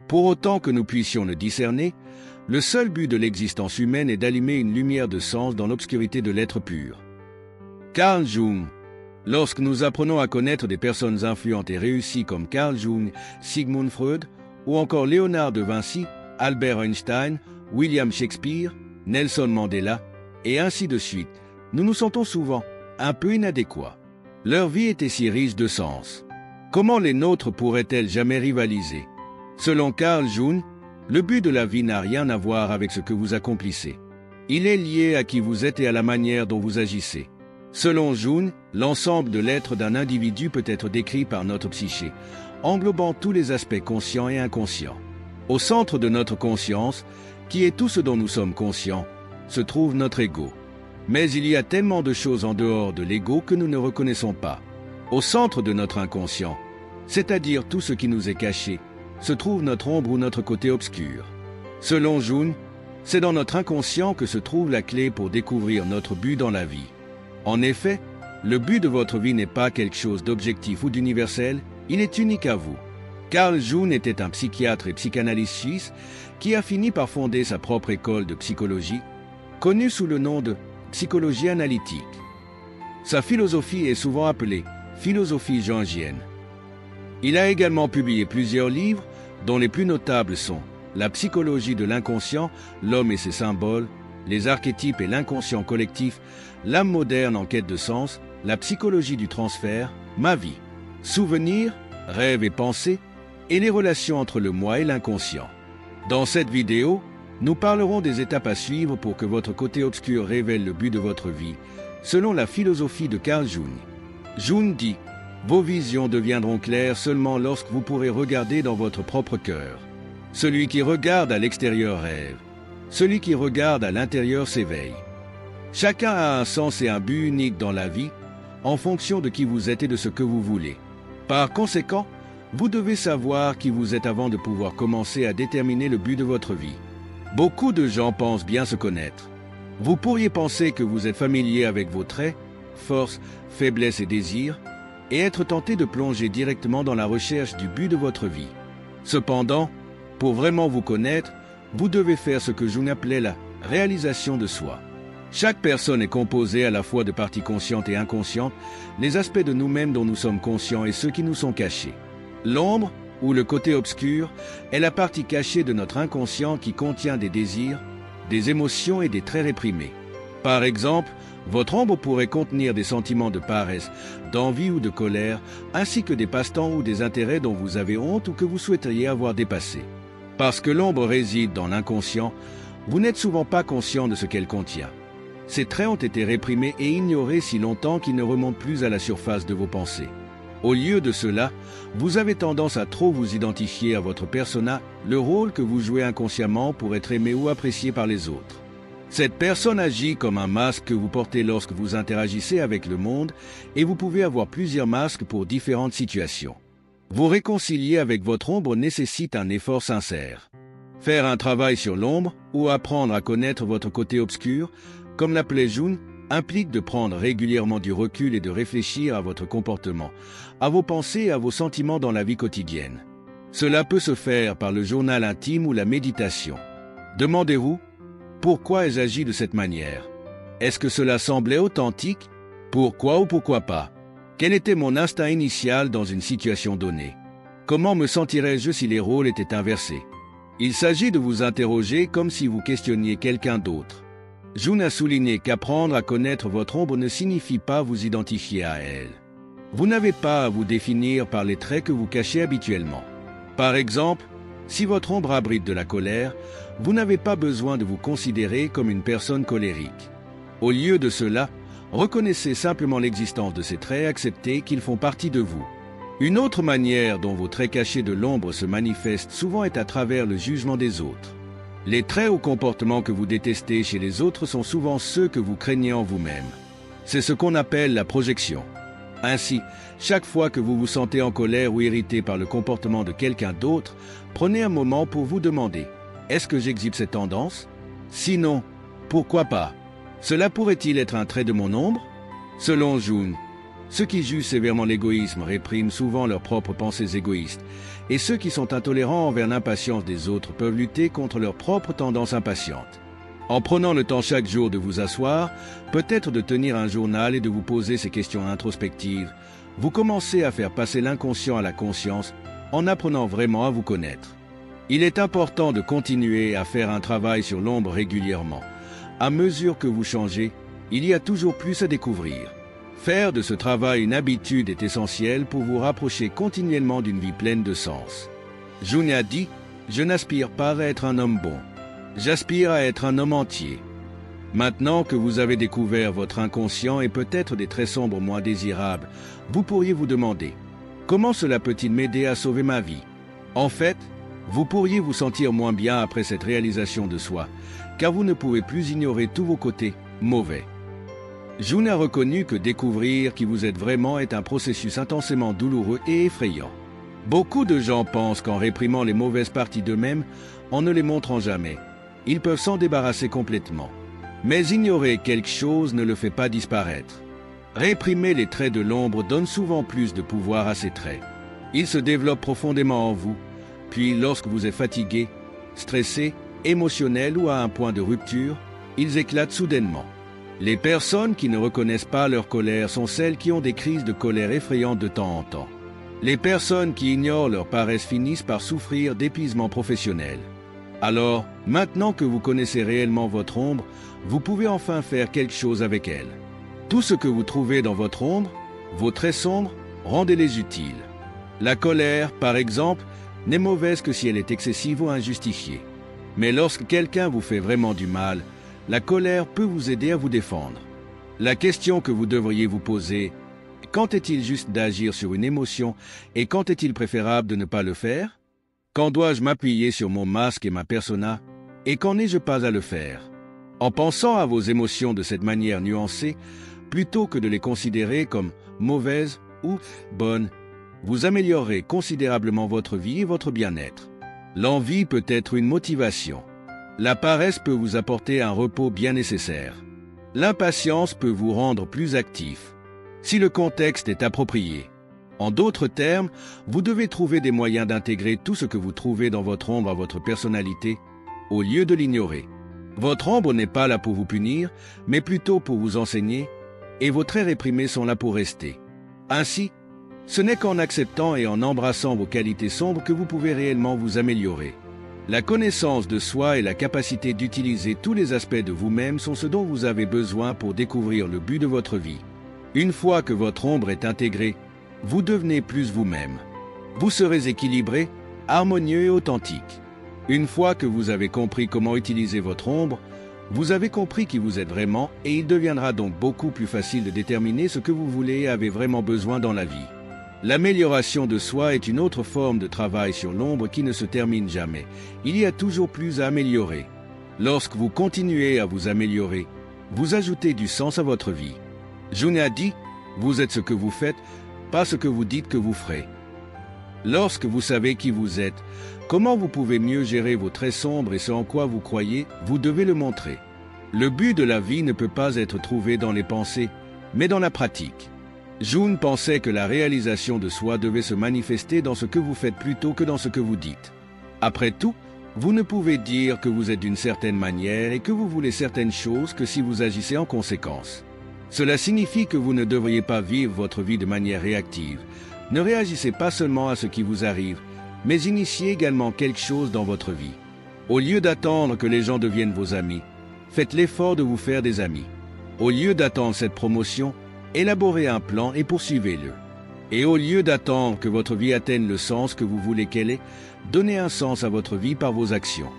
Pour autant que nous puissions le discerner, le seul but de l'existence humaine est d'allumer une lumière de sens dans l'obscurité de l'être pur. Carl Jung. Lorsque nous apprenons à connaître des personnes influentes et réussies comme Carl Jung, Sigmund Freud, ou encore Léonard de Vinci, Albert Einstein, William Shakespeare, Nelson Mandela, et ainsi de suite, nous nous sentons souvent un peu inadéquats. Leur vie était si riche de sens. Comment les nôtres pourraient-elles jamais rivaliser? Selon Carl Jung, le but de la vie n'a rien à voir avec ce que vous accomplissez. Il est lié à qui vous êtes et à la manière dont vous agissez. Selon Jung, l'ensemble de l'être d'un individu peut être décrit par notre psyché, englobant tous les aspects conscients et inconscients. Au centre de notre conscience, qui est tout ce dont nous sommes conscients, se trouve notre ego. Mais il y a tellement de choses en dehors de l'ego que nous ne reconnaissons pas. Au centre de notre inconscient, c'est-à-dire tout ce qui nous est caché, se trouve notre ombre ou notre côté obscur. Selon Jung, c'est dans notre inconscient que se trouve la clé pour découvrir notre but dans la vie. En effet, le but de votre vie n'est pas quelque chose d'objectif ou d'universel, il est unique à vous. Carl Jung était un psychiatre et psychanalyste suisse qui a fini par fonder sa propre école de psychologie, connue sous le nom de psychologie analytique. Sa philosophie est souvent appelée philosophie jungienne. Il a également publié plusieurs livres, dont les plus notables sont La psychologie de l'inconscient, l'homme et ses symboles, les archétypes et l'inconscient collectif, l'âme moderne en quête de sens, la psychologie du transfert, ma vie, souvenirs, rêves et pensées, et les relations entre le moi et l'inconscient. Dans cette vidéo, nous parlerons des étapes à suivre pour que votre côté obscur révèle le but de votre vie, selon la philosophie de Carl Jung. Jung dit: vos visions deviendront claires seulement lorsque vous pourrez regarder dans votre propre cœur. Celui qui regarde à l'extérieur rêve. Celui qui regarde à l'intérieur s'éveille. Chacun a un sens et un but unique dans la vie, en fonction de qui vous êtes et de ce que vous voulez. Par conséquent, vous devez savoir qui vous êtes avant de pouvoir commencer à déterminer le but de votre vie. Beaucoup de gens pensent bien se connaître. Vous pourriez penser que vous êtes familier avec vos traits, forces, faiblesses et désirs, et être tenté de plonger directement dans la recherche du but de votre vie. Cependant, pour vraiment vous connaître, vous devez faire ce que Jung appelait la réalisation de soi. Chaque personne est composée à la fois de parties conscientes et inconscientes, les aspects de nous-mêmes dont nous sommes conscients et ceux qui nous sont cachés. L'ombre, ou le côté obscur, est la partie cachée de notre inconscient qui contient des désirs, des émotions et des traits réprimés. Par exemple, votre ombre pourrait contenir des sentiments de paresse, d'envie ou de colère, ainsi que des passe-temps ou des intérêts dont vous avez honte ou que vous souhaiteriez avoir dépassé. Parce que l'ombre réside dans l'inconscient, vous n'êtes souvent pas conscient de ce qu'elle contient. Ces traits ont été réprimés et ignorés si longtemps qu'ils ne remontent plus à la surface de vos pensées. Au lieu de cela, vous avez tendance à trop vous identifier à votre persona, le rôle que vous jouez inconsciemment pour être aimé ou apprécié par les autres. Cette personne agit comme un masque que vous portez lorsque vous interagissez avec le monde et vous pouvez avoir plusieurs masques pour différentes situations. Vous réconcilier avec votre ombre nécessite un effort sincère. Faire un travail sur l'ombre ou apprendre à connaître votre côté obscur, comme l'appelait Jung, implique de prendre régulièrement du recul et de réfléchir à votre comportement, à vos pensées et à vos sentiments dans la vie quotidienne. Cela peut se faire par le journal intime ou la méditation. Demandez-vous, pourquoi ai-je agi de cette manière? Est-ce que cela semblait authentique? Pourquoi ou pourquoi pas? Quel était mon instinct initial dans une situation donnée? Comment me sentirais-je si les rôles étaient inversés? Il s'agit de vous interroger comme si vous questionniez quelqu'un d'autre. Jung a souligné qu'apprendre à connaître votre ombre ne signifie pas vous identifier à elle. Vous n'avez pas à vous définir par les traits que vous cachez habituellement. Par exemple, si votre ombre abrite de la colère, vous n'avez pas besoin de vous considérer comme une personne colérique. Au lieu de cela, reconnaissez simplement l'existence de ces traits et acceptez qu'ils font partie de vous. Une autre manière dont vos traits cachés de l'ombre se manifestent souvent est à travers le jugement des autres. Les traits ou comportements que vous détestez chez les autres sont souvent ceux que vous craignez en vous-même. C'est ce qu'on appelle la projection. Ainsi, chaque fois que vous vous sentez en colère ou irrité par le comportement de quelqu'un d'autre, prenez un moment pour vous demander « Est-ce que j'exhibe cette tendance? Sinon, pourquoi pas? Cela pourrait-il être un trait de mon ombre ?» Selon Jung, Ceux qui jugent sévèrement l'égoïsme répriment souvent leurs propres pensées égoïstes, et ceux qui sont intolérants envers l'impatience des autres peuvent lutter contre leurs propres tendances impatientes. En prenant le temps chaque jour de vous asseoir, peut-être de tenir un journal et de vous poser ces questions introspectives, vous commencez à faire passer l'inconscient à la conscience en apprenant vraiment à vous connaître. Il est important de continuer à faire un travail sur l'ombre régulièrement. À mesure que vous changez, il y a toujours plus à découvrir. Faire de ce travail une habitude est essentiel pour vous rapprocher continuellement d'une vie pleine de sens. Jung a dit « Je n'aspire pas à être un homme bon. J'aspire à être un homme entier. » Maintenant que vous avez découvert votre inconscient et peut-être des traits sombres moins désirables, vous pourriez vous demander « Comment cela peut-il m'aider à sauver ma vie ?» En fait, vous pourriez vous sentir moins bien après cette réalisation de soi, car vous ne pouvez plus ignorer tous vos côtés mauvais. Jung a reconnu que découvrir qui vous êtes vraiment est un processus intensément douloureux et effrayant. Beaucoup de gens pensent qu'en réprimant les mauvaises parties d'eux-mêmes, en ne les montrant jamais, ils peuvent s'en débarrasser complètement. Mais ignorer quelque chose ne le fait pas disparaître. Réprimer les traits de l'ombre donne souvent plus de pouvoir à ces traits. Ils se développent profondément en vous, puis lorsque vous êtes fatigué, stressé, émotionnel ou à un point de rupture, ils éclatent soudainement. Les personnes qui ne reconnaissent pas leur colère sont celles qui ont des crises de colère effrayantes de temps en temps. Les personnes qui ignorent leur paresse finissent par souffrir d'épuisement professionnel. Alors, maintenant que vous connaissez réellement votre ombre, vous pouvez enfin faire quelque chose avec elle. Tout ce que vous trouvez dans votre ombre, vos traits sombres, rendez-les utiles. La colère, par exemple, n'est mauvaise que si elle est excessive ou injustifiée. Mais lorsque quelqu'un vous fait vraiment du mal, la colère peut vous aider à vous défendre. La question que vous devriez vous poser, quand est-il juste d'agir sur une émotion et quand est-il préférable de ne pas le faire? Quand dois-je m'appuyer sur mon masque et ma persona et quand n'ai-je pas à le faire? En pensant à vos émotions de cette manière nuancée, plutôt que de les considérer comme mauvaises ou bonnes, vous améliorerez considérablement votre vie et votre bien-être. L'envie peut être une motivation. La paresse peut vous apporter un repos bien nécessaire. L'impatience peut vous rendre plus actif, si le contexte est approprié. En d'autres termes, vous devez trouver des moyens d'intégrer tout ce que vous trouvez dans votre ombre à votre personnalité, au lieu de l'ignorer. Votre ombre n'est pas là pour vous punir, mais plutôt pour vous enseigner, et vos traits réprimés sont là pour rester. Ainsi, ce n'est qu'en acceptant et en embrassant vos qualités sombres que vous pouvez réellement vous améliorer. La connaissance de soi et la capacité d'utiliser tous les aspects de vous-même sont ce dont vous avez besoin pour découvrir le but de votre vie. Une fois que votre ombre est intégrée, vous devenez plus vous-même. Vous serez équilibré, harmonieux et authentique. Une fois que vous avez compris comment utiliser votre ombre, vous avez compris qui vous êtes vraiment et il deviendra donc beaucoup plus facile de déterminer ce que vous voulez et avez vraiment besoin dans la vie. L'amélioration de soi est une autre forme de travail sur l'ombre qui ne se termine jamais. Il y a toujours plus à améliorer. Lorsque vous continuez à vous améliorer, vous ajoutez du sens à votre vie. Jung a dit, vous êtes ce que vous faites, pas ce que vous dites que vous ferez. Lorsque vous savez qui vous êtes, comment vous pouvez mieux gérer vos traits sombres et ce en quoi vous croyez, vous devez le montrer. Le but de la vie ne peut pas être trouvé dans les pensées, mais dans la pratique. Jung pensait que la réalisation de soi devait se manifester dans ce que vous faites plutôt que dans ce que vous dites. Après tout, vous ne pouvez dire que vous êtes d'une certaine manière et que vous voulez certaines choses que si vous agissez en conséquence. Cela signifie que vous ne devriez pas vivre votre vie de manière réactive. Ne réagissez pas seulement à ce qui vous arrive, mais initiez également quelque chose dans votre vie. Au lieu d'attendre que les gens deviennent vos amis, faites l'effort de vous faire des amis. Au lieu d'attendre cette promotion, élaborez un plan et poursuivez-le. Et au lieu d'attendre que votre vie atteigne le sens que vous voulez qu'elle ait, donnez un sens à votre vie par vos actions.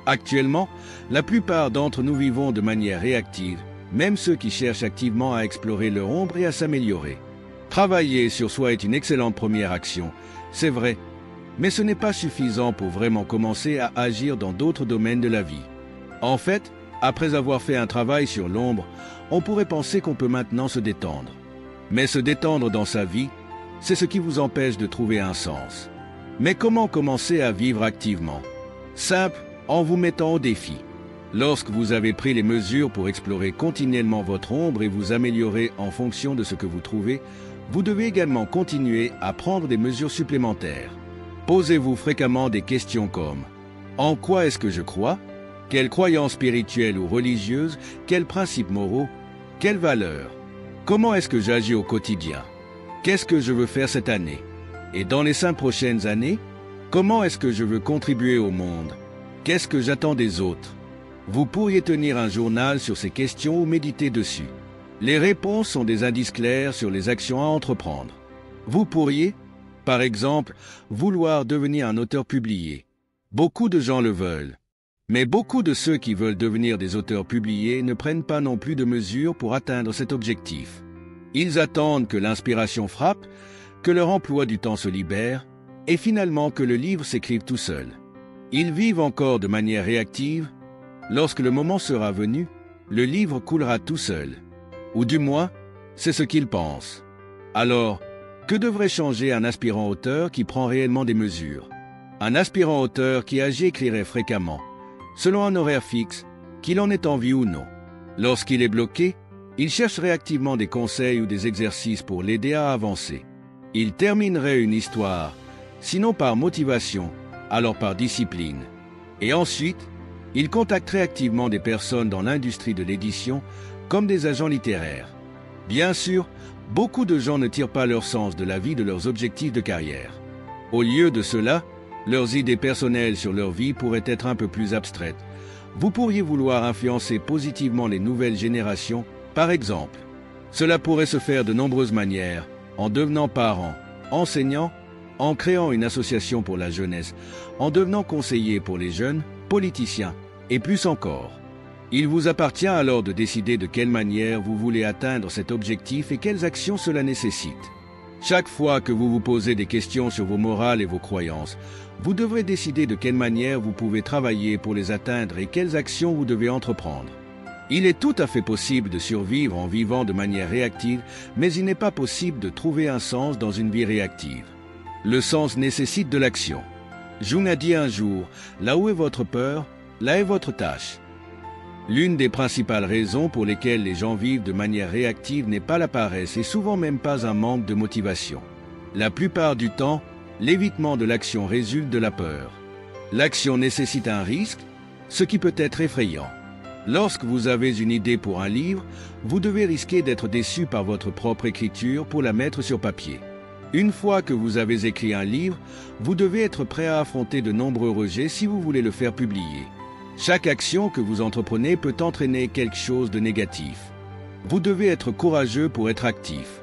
Actuellement, la plupart d'entre nous vivons de manière réactive, même ceux qui cherchent activement à explorer leur ombre et à s'améliorer. Travailler sur soi est une excellente première action, c'est vrai, mais ce n'est pas suffisant pour vraiment commencer à agir dans d'autres domaines de la vie. En fait, après avoir fait un travail sur l'ombre, on pourrait penser qu'on peut maintenant se détendre. Mais se détendre dans sa vie, c'est ce qui vous empêche de trouver un sens. Mais comment commencer à vivre activement? Simple, en vous mettant au défi. Lorsque vous avez pris les mesures pour explorer continuellement votre ombre et vous améliorer en fonction de ce que vous trouvez, vous devez également continuer à prendre des mesures supplémentaires. Posez-vous fréquemment des questions comme « En quoi est-ce que je crois ? Quelles croyances spirituelles ou religieuses ? Quels principes moraux ? Quelles valeurs ? Comment est-ce que j'agis au quotidien ? Qu'est-ce que je veux faire cette année ? Et dans les 5 prochaines années, comment est-ce que je veux contribuer au monde ? Qu'est-ce que j'attends des autres ? » Vous pourriez tenir un journal sur ces questions ou méditer dessus. Les réponses sont des indices clairs sur les actions à entreprendre. Vous pourriez, par exemple, vouloir devenir un auteur publié. Beaucoup de gens le veulent. Mais beaucoup de ceux qui veulent devenir des auteurs publiés ne prennent pas non plus de mesures pour atteindre cet objectif. Ils attendent que l'inspiration frappe, que leur emploi du temps se libère, et finalement que le livre s'écrive tout seul. Ils vivent encore de manière réactive. Lorsque le moment sera venu, le livre coulera tout seul. Ou du moins, c'est ce qu'ils pensent. Alors, que devrait changer un aspirant auteur qui prend réellement des mesures ? Un aspirant auteur qui agit écrirait fréquemment, selon un horaire fixe, qu'il en ait envie ou non. Lorsqu'il est bloqué, il chercherait activement des conseils ou des exercices pour l'aider à avancer. Il terminerait une histoire, sinon par motivation, alors par discipline. Et ensuite, il contacterait activement des personnes dans l'industrie de l'édition, comme des agents littéraires. Bien sûr, beaucoup de gens ne tirent pas leur sens de la vie de leurs objectifs de carrière. Au lieu de cela, leurs idées personnelles sur leur vie pourraient être un peu plus abstraites. Vous pourriez vouloir influencer positivement les nouvelles générations, par exemple. Cela pourrait se faire de nombreuses manières, en devenant parent, enseignant, en créant une association pour la jeunesse, en devenant conseiller pour les jeunes, politicien, et plus encore. Il vous appartient alors de décider de quelle manière vous voulez atteindre cet objectif et quelles actions cela nécessite. Chaque fois que vous vous posez des questions sur vos morales et vos croyances, vous devrez décider de quelle manière vous pouvez travailler pour les atteindre et quelles actions vous devez entreprendre. Il est tout à fait possible de survivre en vivant de manière réactive, mais il n'est pas possible de trouver un sens dans une vie réactive. Le sens nécessite de l'action. Jung a dit un jour, là où est votre peur, là est votre tâche. L'une des principales raisons pour lesquelles les gens vivent de manière réactive n'est pas la paresse et souvent même pas un manque de motivation. La plupart du temps, l'évitement de l'action résulte de la peur. L'action nécessite un risque, ce qui peut être effrayant. Lorsque vous avez une idée pour un livre, vous devez risquer d'être déçu par votre propre écriture pour la mettre sur papier. Une fois que vous avez écrit un livre, vous devez être prêt à affronter de nombreux rejets si vous voulez le faire publier. Chaque action que vous entreprenez peut entraîner quelque chose de négatif. Vous devez être courageux pour être actif.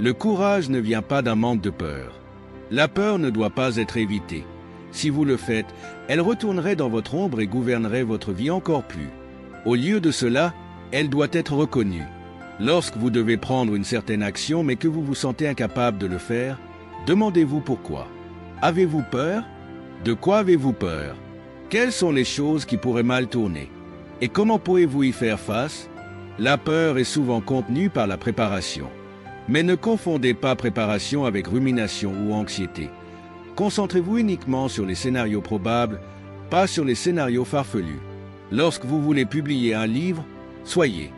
Le courage ne vient pas d'un manque de peur. La peur ne doit pas être évitée. Si vous le faites, elle retournerait dans votre ombre et gouvernerait votre vie encore plus. Au lieu de cela, elle doit être reconnue. Lorsque vous devez prendre une certaine action mais que vous vous sentez incapable de le faire, demandez-vous pourquoi. Avez-vous peur ? De quoi avez-vous peur ? Quelles sont les choses qui pourraient mal tourner? Et comment pourrez-vous y faire face? La peur est souvent contenue par la préparation. Mais ne confondez pas préparation avec rumination ou anxiété. Concentrez-vous uniquement sur les scénarios probables, pas sur les scénarios farfelus. Lorsque vous voulez publier un livre, soyez